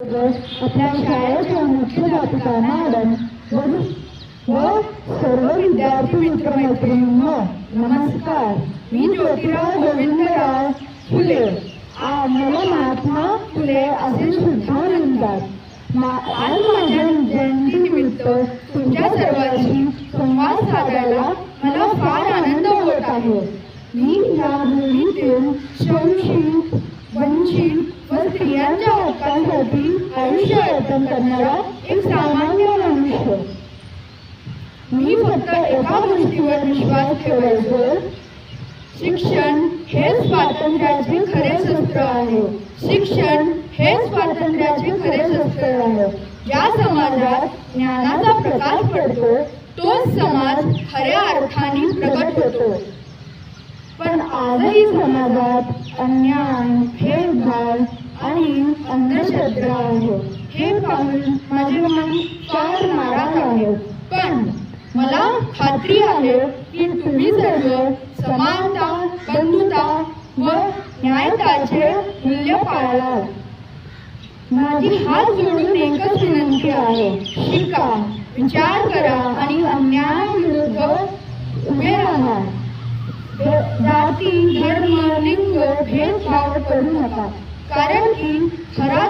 आपल्या शाळेच्या मुख्याध्यापकांना व सर्व विद्यार्थी मित्रमैत्रिणींनो नमस्कार. मी ज्योतिराव गोविंदराव फुले. मला महात्मा फुले असे सुद्धा म्हणतात. आज माझ्या जयंतीनिमित्त तुमच्या सर्वांशी संवाद साधायला मला फार आनंद होत आहे. मी या भूमीतील शोषित, वंचित व स्त्रियांच्या हक्कांसाठी आयुष्य अर्पण करणारा एक सामान्य मनुष्य. मी फक्त एका गोष्टीवर विश्वास ठेवायचो, शिक्षण हे स्वातंत्र्याचे खरे शस्त्र आहे. शिक्षण हे स्वातंत्र्याचे खरे शस्त्र आहे. ज्या समाजात ज्ञानाचा प्रकाश पडतो तोच समाज खऱ्या अर्थाने प्रगट होतो. पण आजही समाजात अन्याय, भेदभाव आणि अंधश्रद्धा आहे. हे पाहून माझे मन फार नाराज आहे. पण मला खात्री आहे की तुम्ही सर्व समानता, बंधुता व न्यायताचे मूल्य पाळाल. माझी हात जोडून एकच विनंती आहे, शिका, विचार करा आणि अन्यायाविरुद्ध उभे राहा. जाती, धर्म, लिंग भेदभाव करू नका, कारण की खरा